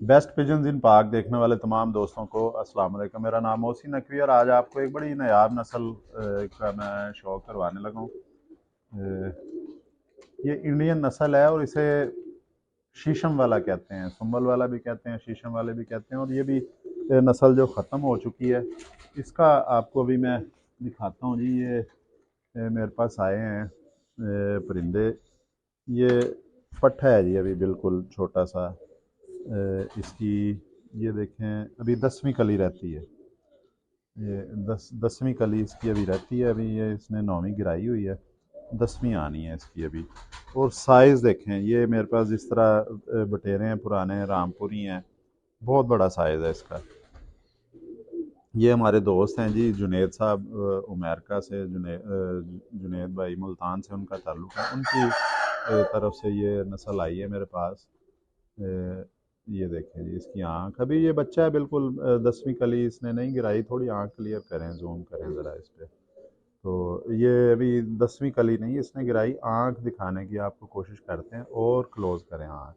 Best pigeons इन पाक देखने वाले तमाम दोस्तों को अस्सलाम वालेकुम। मेरा नाम मोहसिन नकवी और आज आपको एक बड़ी नायाब नस्ल का मैं शौक करवाने लगा हूँ। ये इंडियन नस्ल है और इसे शीशम वाला कहते हैं, सुंबल वाला भी कहते हैं, शीशम वाले भी कहते हैं। और ये भी नस्ल जो ख़त्म हो चुकी है, इसका आपको भी मैं दिखाता हूँ जी। ये मेरे पास आए हैं परिंदे। ये पट्ठा है जी, अभी बिल्कुल छोटा सा। इसकी ये देखें, अभी 10वीं कली रहती है। ये 10वीं कली इसकी अभी रहती है। अभी ये इसने 9वीं गिराई हुई है, 10वीं आनी है इसकी अभी। और साइज़ देखें, ये मेरे पास जिस तरह बटेरे हैं पुराने रामपुरी हैं, बहुत बड़ा साइज़ है इसका। ये हमारे दोस्त हैं जी, जुनेद साहब अमेरिका से, जुनेद भाई मुल्तान से उनका ताल्लुक़ है। उनकी तरफ से ये नस्ल आई है मेरे पास। ये देखें जी, इसकी आँख, अभी ये बच्चा है बिल्कुल, 10वीं कली इसने नहीं गिराई। थोड़ी आँख क्लियर करें, जूम करें ज़रा इस पर। तो ये अभी 10वीं कली नहीं इसने गिराई। आँख दिखाने की आपको कोशिश करते हैं और क्लोज़ करें आँख।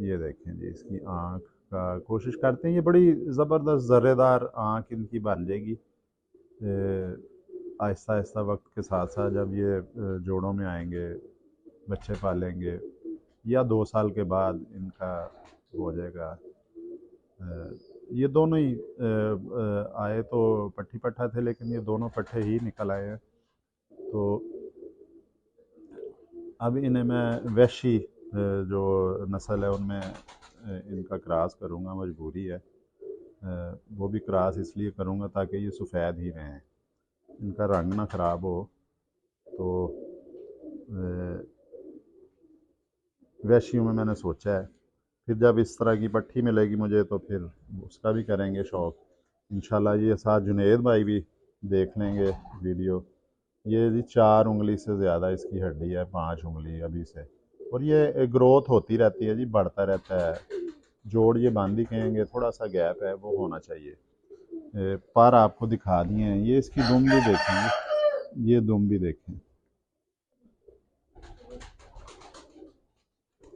ये देखें जी, इसकी आँख का कोशिश करते हैं। ये बड़ी ज़बरदस्त ज़र्रेदार आँख इनकी बन जाएगी आहिस्ता आहिस्ता वक्त के साथ साथ। जब ये जोड़ों में आएंगे, बच्चे पालेंगे, या 2 साल के बाद इनका हो जाएगा। ये दोनों ही आए तो पट्ठी पट्ठा थे, लेकिन ये दोनों पट्ठे ही निकल आए हैं। तो अब इन्हें मैं वैशी जो नस्ल है उनमें इनका क्रॉस करूँगा, मजबूरी है। वो भी क्रॉस इसलिए करूँगा ताकि ये सफ़ेद ही रहें, इनका रंग ना ख़राब हो। तो वैशियों में मैंने सोचा है, फिर जब इस तरह की पट्ठी मिलेगी मुझे तो फिर उसका भी करेंगे शौक़ इंशाल्लाह। ये साथ जुनेद भाई भी देख लेंगे वीडियो। ये जी 4 उंगली से ज़्यादा इसकी हड्डी है, 5 उंगली अभी से। और ये ग्रोथ होती रहती है जी, बढ़ता रहता है। जोड़ ये बांधी कहेंगे, थोड़ा सा गैप है वो होना चाहिए। पर आपको दिखा दिए हैं। ये इसकी दुम भी देखेंगे, ये दुम भी देखें।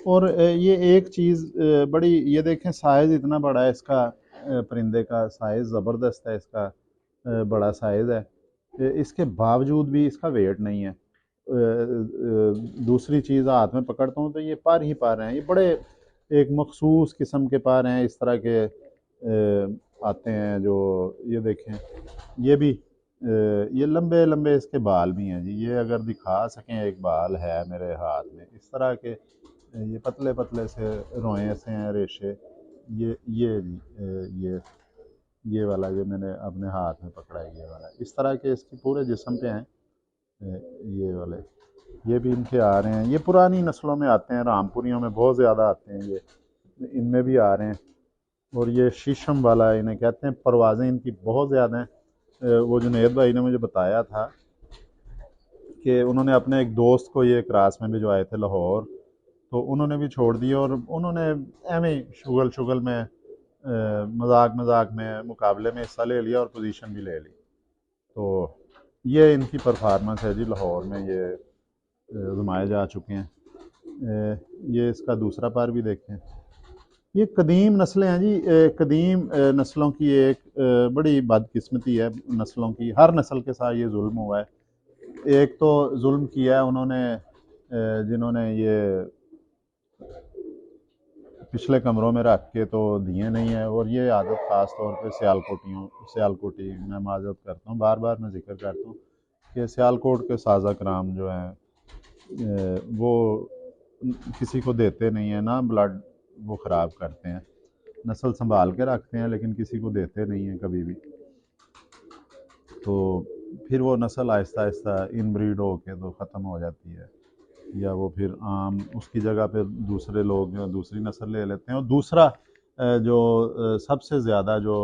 और ये एक चीज़ बड़ी, ये देखें साइज़ इतना बड़ा है इसका, परिंदे का साइज़ ज़बरदस्त है इसका, बड़ा साइज़ है। इसके बावजूद भी इसका वेट नहीं है। दूसरी चीज़ हाथ में पकड़ता हूँ तो ये पर ही पर हैं। ये बड़े एक मखसूस किस्म के पर हैं, इस तरह के आते हैं जो, ये देखें। ये भी ये लंबे लंबे इसके बाल भी हैं जी। ये अगर दिखा सकें, एक बाल है मेरे हाथ में इस तरह के, ये पतले पतले से रोए से हैं, रेशे। ये जी ये वाला जो मैंने अपने हाथ में पकड़ा है, ये वाला इस तरह के इसके पूरे जिस्म पे हैं। ये वाले, ये भी इनके आ रहे हैं। ये पुरानी नस्लों में आते हैं, रामपुरियों में बहुत ज़्यादा आते हैं, ये इनमें भी आ रहे हैं। और ये शीशम वाला इन्हें कहते हैं। परवाज़ें इनकी बहुत ज़्यादा हैं। वो जुनैद भाई ने मुझे बताया था कि उन्होंने अपने एक दोस्त को ये क्रास में भिजवाए थे लाहौर, तो उन्होंने भी छोड़ दिए। और उन्होंने एवं शुगल शुगल में मजाक मजाक में मुकाबले में हिस्सा ले लिया और पोजीशन भी ले ली। तो ये इनकी परफॉर्मेंस है जी, लाहौर में ये आजमाए जा चुके हैं। ये इसका दूसरा पार भी देखें। ये कदीम नस्लें हैं जी। कदीम नस्लों की एक बड़ी बदकिस्मती है नस्लों की। हर नस्ल के साथ ये जुल्म हुआ है। एक तो जुल्म किया है उन्होंने, जिन्होंने ये पिछले कमरों में रख के तो दिए नहीं है। और ये आदत ख़ास तौर पे सियालकोटी, मैं माजरत करता हूँ, बार बार मैं जिक्र करता हूँ कि सियालकोट के साजा कराम जो हैं वो किसी को देते नहीं है ना ब्लड, वो ख़राब करते हैं। नस्ल संभाल के रखते हैं लेकिन किसी को देते नहीं हैं कभी भी। तो फिर वो नस्ल आहिस्ता आहिस्ता इनब्रीड हो के तो ख़त्म हो जाती है, या वो फिर आम उसकी जगह पे दूसरे लोग जो दूसरी नस्ल ले लेते हैं। और दूसरा जो सबसे ज़्यादा जो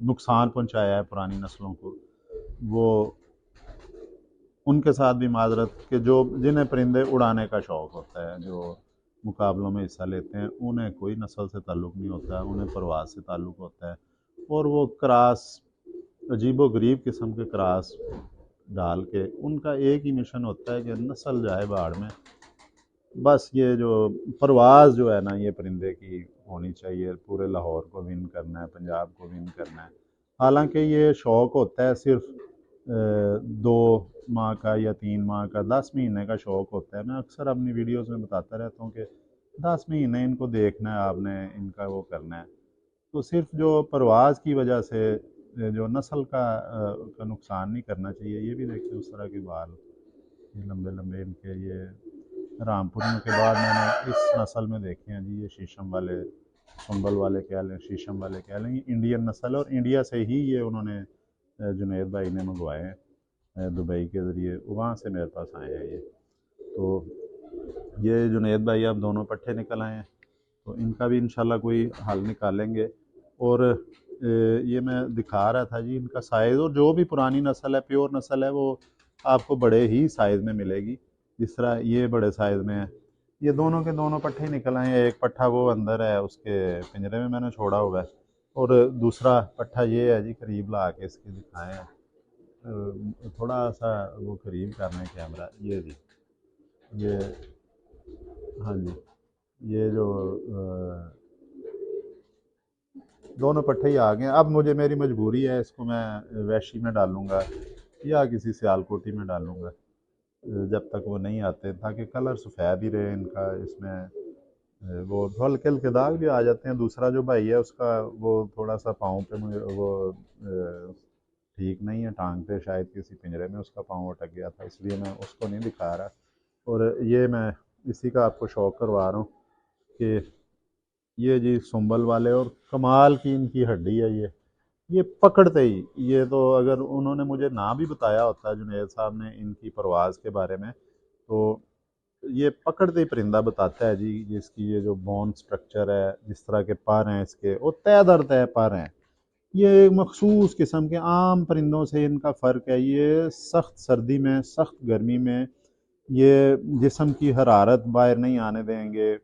नुकसान पहुंचाया है पुरानी नस्लों को, वो उनके साथ भी माजरत के जो जिन्हें परिंदे उड़ाने का शौक़ होता है, जो मुकाबलों में हिस्सा लेते हैं, उन्हें कोई नस्ल से ताल्लुक़ नहीं होता, उन्हें परवाज़ से ताल्लुक़ होता है। और वो क्रॉस, अजीबो गरीब किस्म के क्रॉस डाल के, उनका एक ही मिशन होता है कि नस्ल जाए बाढ़ में। बस ये जो परवाज़ जो है ना, ये परिंदे की होनी चाहिए, पूरे लाहौर को विन करना है, पंजाब को विन करना है। हालांकि ये शौक़ होता है सिर्फ 2 माह का या 3 माह का, 10 महीने का शौक़ होता है। मैं अक्सर अपनी वीडियोज़ में बताता रहता हूँ कि 10 महीने इनको देखना है आपने, इनका वो करना है। तो सिर्फ जो परवाज़ की वजह से जो नस्ल का नुकसान नहीं करना चाहिए। ये भी देखिए उस तरह के बाल, ये लंबे लंबे इनके, ये रामपुरियों के बाद मैंने इस नस्ल में देखे हैं जी, ये शीशम वाले, संभल वाले कह लें, शीशम वाले कह लें, ये इंडियन नस्ल है और इंडिया से ही ये उन्होंने जुनैद भाई ने मंगवाए हैं दुबई के ज़रिए, वहाँ से मेरे पास आए हैं ये। तो ये जुनैद भाई अब दोनों पट्ठे निकल आए हैं, तो इनका भी इंशाल्लाह कोई हल निकालेंगे। और ये मैं दिखा रहा था जी इनका साइज़, और जो भी पुरानी नस्ल है, प्योर नस्ल है, वो आपको बड़े ही साइज़ में मिलेगी। जिस तरह ये बड़े साइज़ में है, ये दोनों के दोनों पट्ठे निकल आए हैं। एक पट्ठा वो अंदर है, उसके पिंजरे में मैंने छोड़ा हुआ है, और दूसरा पट्ठा ये है जी, करीब ला के इसके दिखाए हैं, थोड़ा सा वो करीब करने कैमरा, ये जी, ये, हाँ जी, ये जो दोनों पट्टे ही आ गए हैं। अब मुझे, मेरी मजबूरी है, इसको मैं वैशी में डालूँगा या किसी सियालकोटी में डालूँगा जब तक वो नहीं आते, ताकि कलर सफ़ेद ही रहे इनका। इसमें वो हल्के हल्के दाग भी आ जाते हैं। दूसरा जो भाई है उसका वो थोड़ा सा पाँव पे मुझे वो ठीक नहीं है, टांग पे शायद किसी पिंजरे में उसका पाँव अटक गया था, इसलिए मैं उसको नहीं दिखा रहा। और ये मैं इसी का आपको शौक़ करवा रहा हूँ कि ये जी सुंबल वाले, और कमाल की इनकी हड्डी है ये पकड़ते ही, ये तो अगर उन्होंने मुझे ना भी बताया होता जुनैद साहब ने इनकी परवाज़ के बारे में, तो ये पकड़ते ही परिंदा बताता है जी। इसकी ये जो बोन स्ट्रक्चर है, जिस तरह के पर हैं इसके, वो तय दर तय पर हैं। ये एक मखसूस किस्म के, आम परिंदों से इनका फ़र्क है। ये सख्त सर्दी में, सख्त गर्मी में ये जिस्म की हरारत बाहर नहीं आने देंगे,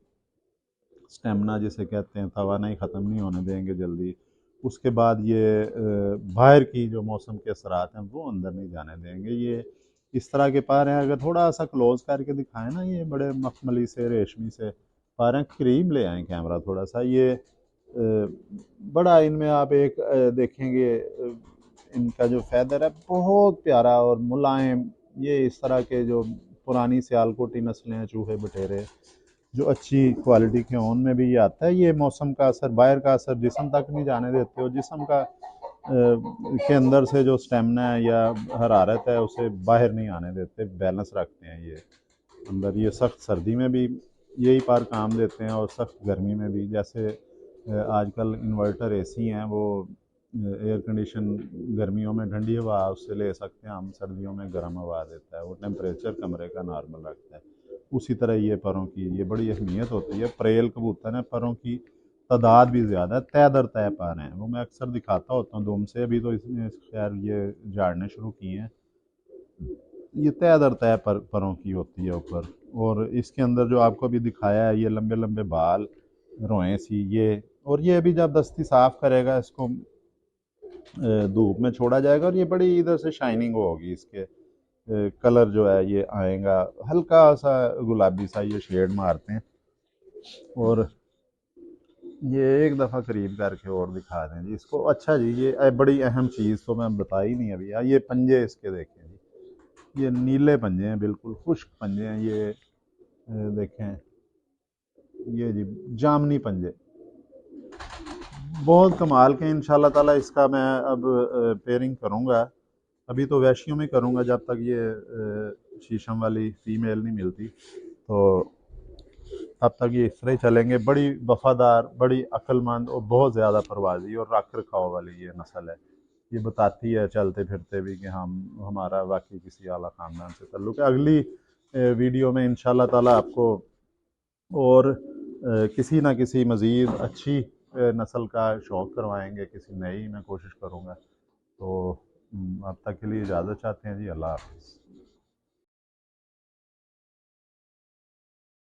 स्टेमिना जिसे कहते हैं, तवानाई ख़त्म नहीं होने देंगे जल्दी। उसके बाद ये बाहर की जो मौसम के असरात हैं वो अंदर नहीं जाने देंगे। ये इस तरह के पर हैं। अगर थोड़ा सा क्लोज़ करके दिखाएं ना, ये बड़े मखमली से, रेशमी से पर हैं। करीब ले आएँ कैमरा थोड़ा सा। ये बड़ा, इनमें आप एक देखेंगे, इनका जो फैदर है बहुत प्यारा और मुलायम। ये इस तरह के जो पुरानी सियालकोटी नस्लें हैं, चूहे बटेरे, जो अच्छी क्वालिटी के हों, उनमें भी ये आता है। ये मौसम का असर, बाहर का असर जिस्म तक नहीं जाने देते, और जिस्म का के अंदर से जो स्टेमिना है या हरारत है उसे बाहर नहीं आने देते, बैलेंस रखते हैं ये अंदर। ये सख्त सर्दी में भी यही पार काम देते हैं, और सख्त गर्मी में भी। जैसे आजकल इन्वर्टर एसी हैं, वो एयर कंडीशन गर्मियों में ठंडी हवा उससे ले सकते हैं हम, सर्दियों में गर्म हवा देता है, वो टेम्परेचर कमरे का नॉर्मल रखता है। उसी तरह ये परों की ये बड़ी अहमियत होती है। प्रेल कबूतर है, परों की तादाद भी ज़्यादा है, तय दर तय पर हैं। वो मैं अक्सर दिखाता होता हूँ दुम से, अभी तो इसने खैर ये झाड़ने शुरू किए हैं। ये तय दर तय परों की होती है ऊपर। और इसके अंदर जो आपको अभी दिखाया है, ये लंबे लंबे बाल, रोएं सी ये, और ये अभी जब दस्ती साफ़ करेगा, इसको धूप में छोड़ा जाएगा, और ये बड़ी इधर से शाइनिंग होगी, इसके कलर जो है ये आएगा, हल्का सा गुलाबी सा ये शेड मारते हैं। और ये एक दफ़ा करीब करके और दिखा दें जी इसको। अच्छा जी, ये बड़ी अहम चीज़ तो मैं बता ही नहीं अभी। ये पंजे इसके देखें जी, ये नीले पंजे हैं, बिल्कुल खुश्क पंजे हैं ये। देखें ये जी, जामनी पंजे बहुत कमाल के। इंशाल्लाह ताला इसका मैं अब पेयरिंग करूँगा। अभी तो वैशियों में करूँगा जब तक ये शीशम वाली फ़ीमेल नहीं मिलती, तो तब तक ये इस तरह ही चलेंगे। बड़ी वफ़ादार, बड़ी अक्लमंद और बहुत ज़्यादा परवाज़ी और रख रखाव वाली ये नस्ल है। ये बताती है चलते फिरते भी कि हमारा वाकई किसी आला ख़ानदान से ताल्लुक़ है। अगली वीडियो में इंशाल्लाह ताला आपको और किसी ना किसी मज़ीद अच्छी नस्ल का शौक़ करवाएंगे, किसी नई मैं कोशिश करूँगा। तो अब तक के लिए इजाज़त चाहते हैं जी। अल्लाह हाफ़िज़।